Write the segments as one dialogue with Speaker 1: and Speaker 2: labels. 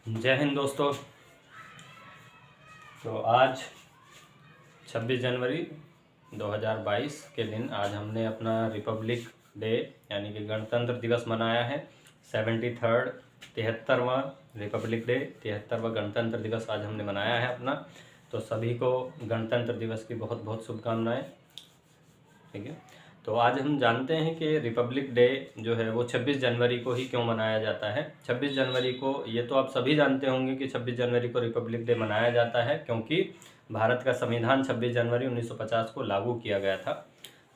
Speaker 1: जय हिंद दोस्तों। तो आज 26 जनवरी 2022 के दिन आज हमने अपना रिपब्लिक डे यानी कि गणतंत्र दिवस मनाया है। 73वां रिपब्लिक डे, 73वां गणतंत्र दिवस आज हमने मनाया है अपना। तो सभी को गणतंत्र दिवस की बहुत बहुत शुभकामनाएं। ठीक है, तो आज हम जानते हैं कि रिपब्लिक डे जो है वो 26 जनवरी को ही क्यों मनाया जाता है। 26 जनवरी को, ये तो आप सभी जानते होंगे कि 26 जनवरी को रिपब्लिक डे मनाया जाता है क्योंकि भारत का संविधान 26 जनवरी 1950 को लागू किया गया था।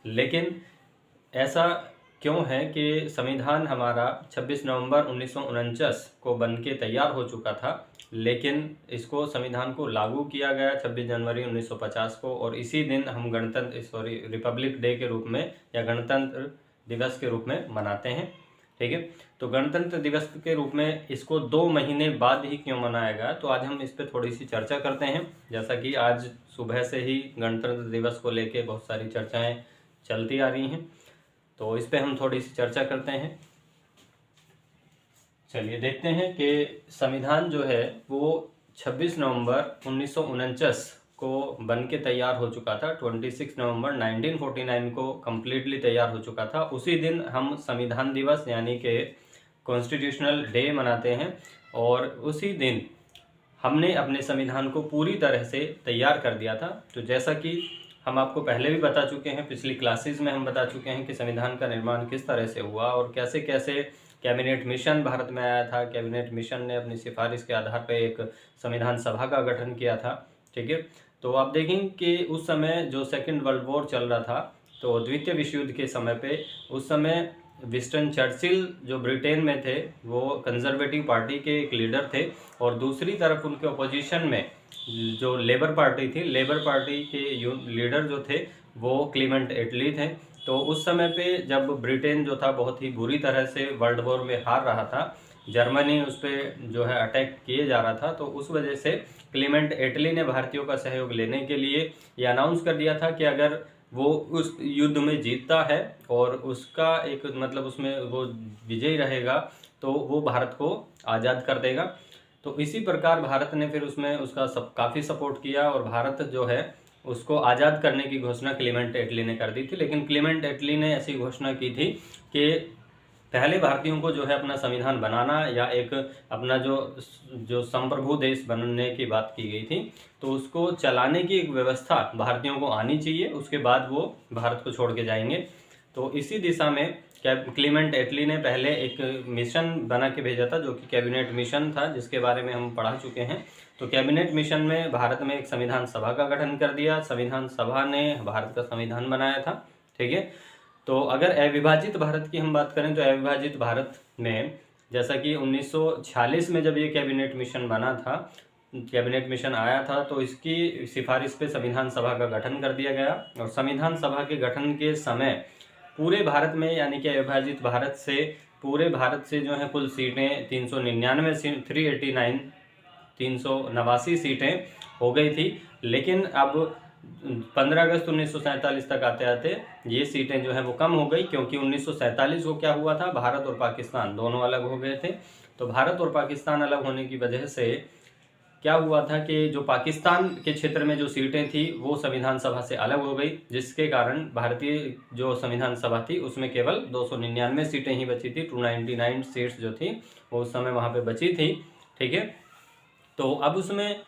Speaker 1: लेकिन ऐसा क्यों है कि संविधान हमारा 26 नवंबर 1949 को बन के तैयार हो चुका था, लेकिन इसको संविधान को लागू किया गया 26 जनवरी 1950 को, और इसी दिन हम रिपब्लिक डे के रूप में या गणतंत्र दिवस के रूप में मनाते हैं। ठीक है, तो गणतंत्र दिवस के रूप में इसको 2 महीने बाद ही क्यों मनाया गया, तो आज हम इस पर थोड़ी सी चर्चा करते हैं। जैसा कि आज सुबह से ही गणतंत्र दिवस को लेके बहुत सारी चर्चाएं चलती आ रही हैं, तो इस पे हम थोड़ी सी चर्चा करते हैं। चलिए देखते हैं कि संविधान जो है वो 26 नवंबर 1949 को बन के तैयार हो चुका था। 26 नवंबर 1949 को कम्प्लीटली तैयार हो चुका था। उसी दिन हम संविधान दिवस यानी कि कॉन्स्टिट्यूशनल डे मनाते हैं, और उसी दिन हमने अपने संविधान को पूरी तरह से तैयार कर दिया था। तो जैसा कि हम आपको पहले भी बता चुके हैं, पिछली क्लासेस में हम बता चुके हैं कि संविधान का निर्माण किस तरह से हुआ और कैसे कैसे कैबिनेट मिशन भारत में आया था। कैबिनेट मिशन ने अपनी सिफारिश के आधार पर एक संविधान सभा का गठन किया था। ठीक है, तो आप देखेंगे कि उस समय जो सेकेंड वर्ल्ड वॉर चल रहा था, तो द्वितीय विश्व युद्ध के समय पे उस समय विंस्टन चर्चिल जो ब्रिटेन में थे वो कंजर्वेटिव पार्टी के एक लीडर थे, और दूसरी तरफ उनके अपोजिशन में जो लेबर पार्टी थी, लेबर पार्टी के लीडर जो थे वो क्लीमेंट एटली थे। तो उस समय पे जब ब्रिटेन जो था बहुत ही बुरी तरह से वर्ल्ड वॉर में हार रहा था, जर्मनी उस पर जो है अटैक किए जा रहा था, तो उस वजह से क्लीमेंट एटली ने भारतीयों का सहयोग लेने के लिए ये अनाउंस कर दिया था कि अगर वो उस युद्ध में जीतता है और उसका एक मतलब उसमें वो विजयी रहेगा तो वो भारत को आज़ाद कर देगा। तो इसी प्रकार भारत ने फिर उसमें उसका काफ़ी सपोर्ट किया, और भारत जो है उसको आज़ाद करने की घोषणा क्लीमेंट एटली ने कर दी थी। लेकिन क्लीमेंट एटली ने ऐसी घोषणा की थी कि पहले भारतीयों को जो है अपना संविधान बनाना या एक अपना जो जो संप्रभु देश बनने की बात की गई थी, तो उसको चलाने की एक व्यवस्था भारतीयों को आनी चाहिए, उसके बाद वो भारत को छोड़ के जाएंगे। तो इसी दिशा में क्लीमेंट एटली ने पहले एक मिशन बना के भेजा था जो कि कैबिनेट मिशन था, जिसके बारे में हम पढ़ा चुके हैं। तो कैबिनेट मिशन में भारत में एक संविधान सभा का गठन कर दिया, संविधान सभा ने भारत का संविधान बनाया था। ठीक है, तो अगर अविभाजित भारत की हम बात करें तो अविभाजित भारत में जैसा कि 1946 में जब ये कैबिनेट मिशन बना था, कैबिनेट मिशन आया था, तो इसकी सिफारिश पे संविधान सभा का गठन कर दिया गया। और संविधान सभा के गठन के समय पूरे भारत में यानी कि अविभाजित भारत से पूरे भारत से जो है कुल सीटें 389 सीटें हो गई थी। लेकिन अब 15 अगस्त 1947 तक आते आते ये सीटें जो है वो कम हो गई, क्योंकि 1947 को क्या हुआ था, भारत और पाकिस्तान दोनों अलग हो गए थे। तो भारत और पाकिस्तान अलग होने की वजह से क्या हुआ था कि जो पाकिस्तान के क्षेत्र में जो सीटें थी वो संविधान सभा से अलग हो गई, जिसके कारण भारतीय जो संविधान सभा थी उसमें केवल 299 सीटें ही बची थी। 299 सीट्स जो थी वो उस समय वहाँ पे बची थी। ठीक है, तो अब उसमें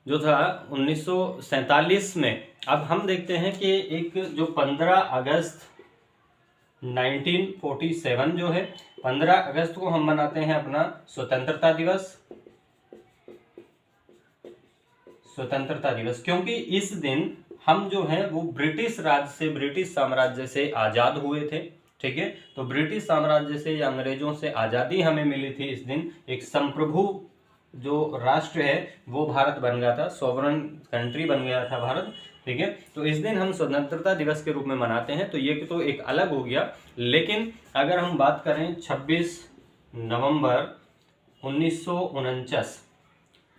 Speaker 1: जो था 1947 में, अब हम देखते हैं कि एक जो 15 अगस्त 1947 जो है, 15 अगस्त को हम मनाते हैं अपना स्वतंत्रता दिवस। स्वतंत्रता दिवस क्योंकि इस दिन हम जो है वो ब्रिटिश राज से, ब्रिटिश साम्राज्य से आज़ाद हुए थे। ठीक है, तो ब्रिटिश साम्राज्य से या अंग्रेजों से आज़ादी हमें मिली थी। इस दिन एक संप्रभु जो राष्ट्र है वो भारत बन गया था, सॉवरन कंट्री बन गया था भारत। ठीक है, तो इस दिन हम स्वतंत्रता दिवस के रूप में मनाते हैं। तो ये तो एक अलग हो गया। लेकिन अगर हम बात करें 26 नवंबर 1949,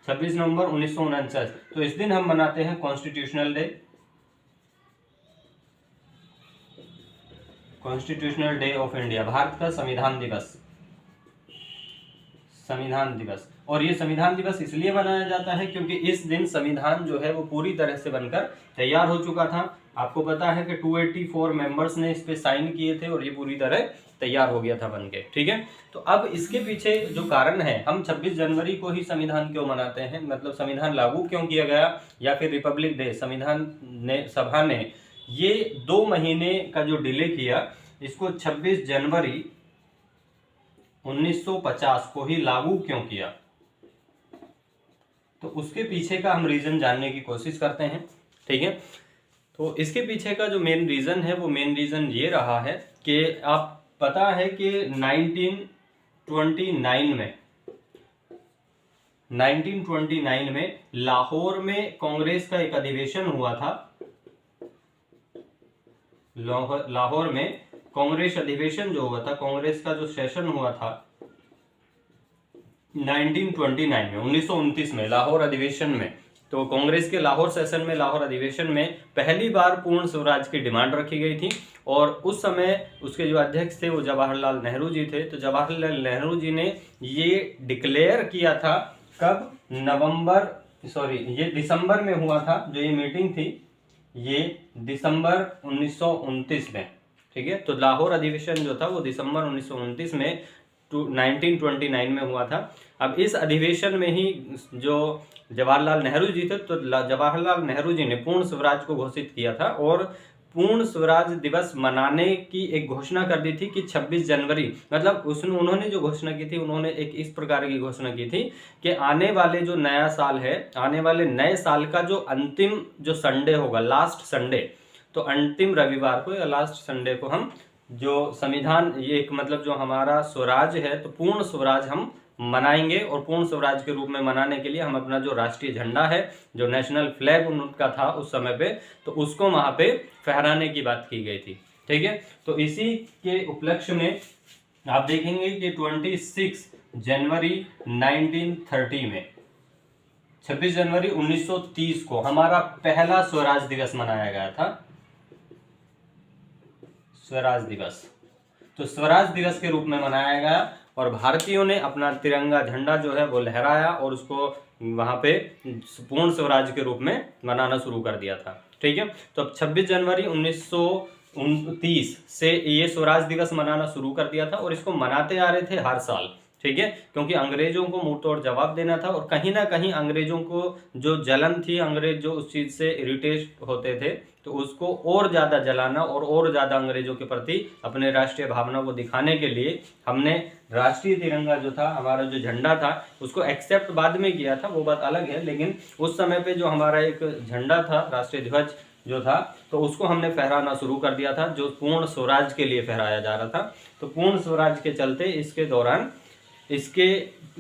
Speaker 1: 26 नवंबर 1949, तो इस दिन हम मनाते हैं constitutional day, constitutional day of India, Bharat का संविधान दिवस। संविधान दिवस। और ये संविधान दिवस इसलिए मनाया जाता है क्योंकि इस दिन संविधान जो है वो पूरी तरह से बनकर तैयार हो चुका था। आपको पता है कि 284 मेंबर्स ने इस पे साइन किए थे और ये पूरी तरह तैयार हो गया था बनके, ठीक है। तो अब इसके पीछे जो कारण है, हम 26 जनवरी को ही संविधान क्यों मनाते हैं, मतलब संविधान लागू क्यों किया गया, या फिर रिपब्लिक डे, संविधान ने सभा ने ये 2 महीने का जो डिले किया, इसको 26 जनवरी 1950 को ही लागू क्यों किया, तो उसके पीछे का हम रीजन जानने की कोशिश करते हैं, ठीक है। तो इसके पीछे का जो मेन रीजन है, वो मेन रीजन ये रहा है कि आप पता है कि 1929 में लाहौर में कांग्रेस का एक अधिवेशन हुआ था। लाहौर में कांग्रेस अधिवेशन जो हुआ था, कांग्रेस का जो सेशन हुआ था 1929 में, 1929 में लाहौर अधिवेशन में, तो कांग्रेस के लाहौर सेशन में, लाहौर अधिवेशन में पहली बार पूर्ण स्वराज की डिमांड रखी गई थी। और उस समय उसके जो अध्यक्ष थे वो जवाहरलाल नेहरू जी थे। तो जवाहरलाल नेहरू जी ने ये डिक्लेयर किया था, कब, ये दिसंबर में हुआ था, जो ये मीटिंग थी ये दिसंबर 1929 में, ठीक है। तो लाहौर अधिवेशन जो था वो दिसंबर 1929 में 1929 में हुआ था। अब इस अधिवेशन में ही जो जवाहरलाल नेहरू जी थे, तो जवाहरलाल नेहरू जी ने पूर्ण स्वराज को घोषित किया था और पूर्ण स्वराज दिवस मनाने की एक घोषणा कर दी थी कि 26 जनवरी, मतलब उन्होंने जो घोषणा की थी, उन्होंने एक इस प्रकार की घोषणा की थी कि आने वाले जो नया साल है, आने वाले नए साल का जो अंतिम जो संडे होगा, लास्ट संडे, तो अंतिम रविवार को या लास्ट संडे को हम जो संविधान, ये एक मतलब जो हमारा स्वराज है, तो पूर्ण स्वराज हम मनाएंगे। और पूर्ण स्वराज के रूप में मनाने के लिए हम अपना जो राष्ट्रीय झंडा है, जो नेशनल फ्लैग उनका था उस समय पे, तो उसको वहां पे फहराने की बात की गई थी, ठीक है। तो इसी के उपलक्ष्य में आप देखेंगे कि 26 जनवरी 1930 में, 26 जनवरी 1930 को हमारा पहला स्वराज दिवस मनाया गया था, स्वराज दिवस। तो स्वराज दिवस के रूप में मनाया गया और भारतीयों ने अपना तिरंगा झंडा जो है वो लहराया और उसको वहां पे पूर्ण स्वराज के रूप में मनाना शुरू कर दिया था, ठीक है। तो अब 26 जनवरी 1929 से ये स्वराज दिवस मनाना शुरू कर दिया था और इसको मनाते आ रहे थे हर साल, ठीक है, क्योंकि अंग्रेजों को मुंह तोड़ जवाब देना था। और कहीं ना कहीं अंग्रेजों को जो जलन थी, अंग्रेज जो उस चीज से इरिटेट होते थे, तो उसको और ज्यादा जलाना और ज्यादा अंग्रेजों के प्रति अपने राष्ट्रीय भावना को दिखाने के लिए हमने राष्ट्रीय तिरंगा जो था, हमारा जो झंडा था, उसको एक्सेप्ट बाद में किया था, वो बात अलग है। लेकिन उस समय पे जो हमारा एक झंडा था, राष्ट्रीय ध्वज जो था, तो उसको हमने फहराना शुरू कर दिया था, जो पूर्ण स्वराज के लिए फहराया जा रहा था। तो पूर्ण स्वराज के चलते इसके दौरान, इसके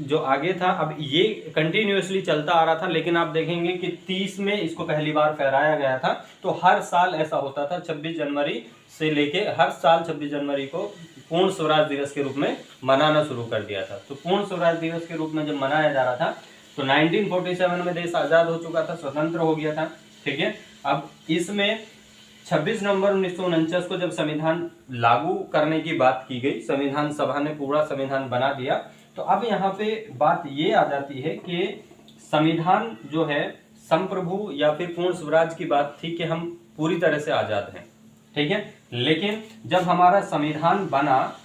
Speaker 1: जो आगे था, अब ये कंटिन्यूअसली चलता आ रहा था, लेकिन आप देखेंगे कि 30 में इसको पहली बार फहराया गया था। तो हर साल ऐसा होता था, 26 जनवरी से लेके हर साल 26 जनवरी को पूर्ण स्वराज दिवस के रूप में मनाना शुरू कर दिया था। तो पूर्ण स्वराज दिवस के रूप में जब मनाया जा रहा था, तो 1947 में देश आजाद हो चुका था, स्वतंत्र हो गया था, ठीक है। अब इसमें 26 नवंबर 1949 को जब संविधान लागू करने की बात की गई, संविधान सभा ने पूरा संविधान बना दिया, तो अब यहाँ पे बात ये आ जाती है कि संविधान जो है संप्रभु या फिर पूर्ण स्वराज की बात थी कि हम पूरी तरह से आजाद हैं, ठीक है। लेकिन जब हमारा संविधान बना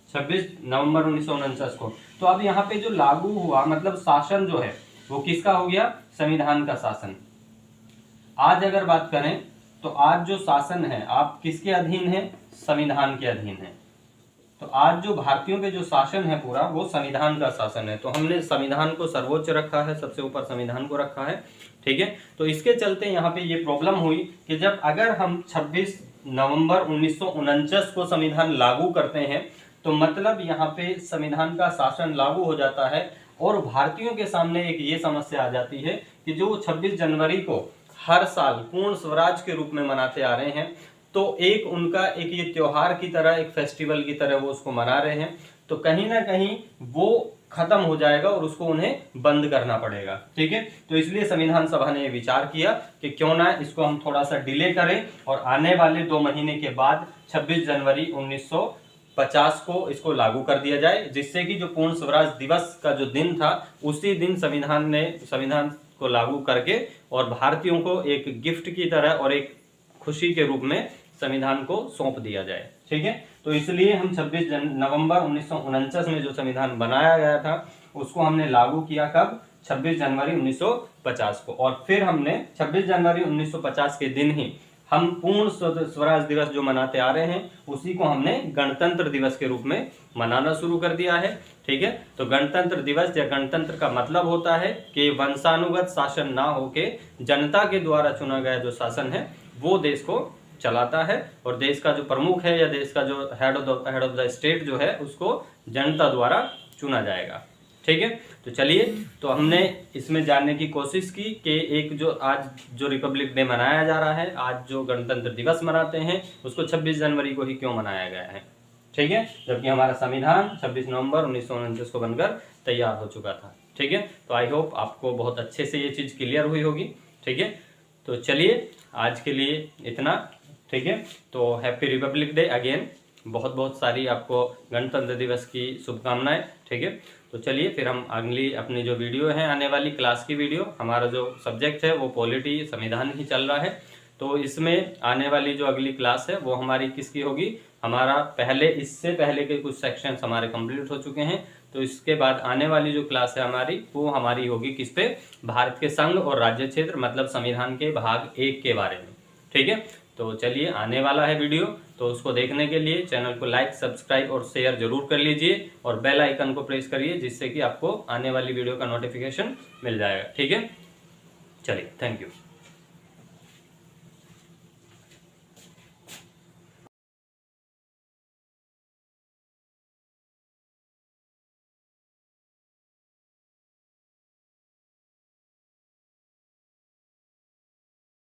Speaker 1: 26 नवंबर 1949 को, तो अब यहाँ पे जो लागू हुआ, मतलब शासन जो है वो किसका हो गया, संविधान का शासन। आज अगर बात करें तो आज जो शासन है, आप किसके अधीन है, संविधान के अधीन है। तो आज जो भारतीयों पे जो शासन है पूरा, वो संविधान का शासन है। तो हमने संविधान को सर्वोच्च रखा है, सबसे ऊपर संविधान को रखा है, ठीक है। तो इसके चलते यहाँ पे ये प्रॉब्लम हुई कि जब अगर हम 26 नवंबर 1949 को संविधान लागू करते हैं, तो मतलब यहाँ पे संविधान का शासन लागू हो जाता है और भारतीयों के सामने एक ये समस्या आ जाती है कि जो 26 जनवरी को हर साल पूर्ण स्वराज के रूप में मनाते आ रहे हैं, तो एक उनका एक ये त्योहार की तरह, एक फेस्टिवल की तरह वो उसको मना रहे हैं, तो कहीं ना कहीं वो खत्म हो जाएगा और उसको उन्हें बंद करना पड़ेगा, ठीक है। तो इसलिए संविधान सभा ने विचार किया कि क्यों ना इसको हम थोड़ा सा डिले करें और आने वाले 2 महीने के बाद 26 जनवरी 1950 को इसको लागू कर दिया जाए, जिससे कि जो पूर्ण स्वराज दिवस का जो दिन था उसी दिन संविधान को लागू करके और भारतीयों को एक गिफ्ट की तरह और एक खुशी के रूप में संविधान को सौंप दिया जाए। ठीक है, तो इसलिए हम 26 नवंबर 1949 में जो संविधान बनाया गया था उसको हमने लागू किया कब? 26 जनवरी 1950 को। और फिर हमने 26 जनवरी 1950 के दिन ही हम पूर्ण स्वराज दिवस जो मनाते आ रहे हैं उसी को हमने गणतंत्र दिवस के रूप में मनाना शुरू कर दिया है। ठीक है, तो गणतंत्र दिवस या गणतंत्र का मतलब होता है कि वंशानुगत शासन ना होके जनता के द्वारा चुना गया जो शासन है वो देश को चलाता है, और देश का जो प्रमुख है या देश का जो हेड ऑफ द स्टेट जो है उसको जनता द्वारा चुना जाएगा। ठीक है, तो चलिए, तो हमने इसमें जानने की कोशिश की कि एक जो आज जो रिपब्लिक डे मनाया जा रहा है, आज जो गणतंत्र दिवस मनाते हैं उसको 26 जनवरी को ही क्यों मनाया गया है। ठीक है, जबकि हमारा संविधान 26 नवंबर 1949 को बनकर तैयार हो चुका था। ठीक है, तो आई होप आपको बहुत अच्छे से ये चीज़ क्लियर हुई होगी। ठीक है, तो चलिए आज के लिए इतना। ठीक है, तो हैप्पी रिपब्लिक डे अगेन, बहुत बहुत सारी आपको गणतंत्र दिवस की शुभकामनाएं। ठीक है, तो चलिए फिर हम अगली अपनी जो वीडियो है आने वाली क्लास की वीडियो, हमारा जो सब्जेक्ट है वो पॉलिटी संविधान ही चल रहा है, तो इसमें आने वाली जो अगली क्लास है वो हमारी किसकी होगी? हमारा इससे पहले के कुछ सेक्शंस हमारे कंप्लीट हो चुके हैं, तो इसके बाद आने वाली जो क्लास है हमारी वो हमारी होगी किस पे? भारत के संघ और राज्य क्षेत्र, मतलब संविधान के भाग 1 के बारे में। ठीक है, तो चलिए आने वाला है वीडियो, तो उसको देखने के लिए चैनल को लाइक, सब्सक्राइब और शेयर जरूर कर लीजिए और बेल आइकन को प्रेस करिए, जिससे कि आपको आने वाली वीडियो का नोटिफिकेशन मिल जाएगा। ठीक है, चलिए, थैंक यू।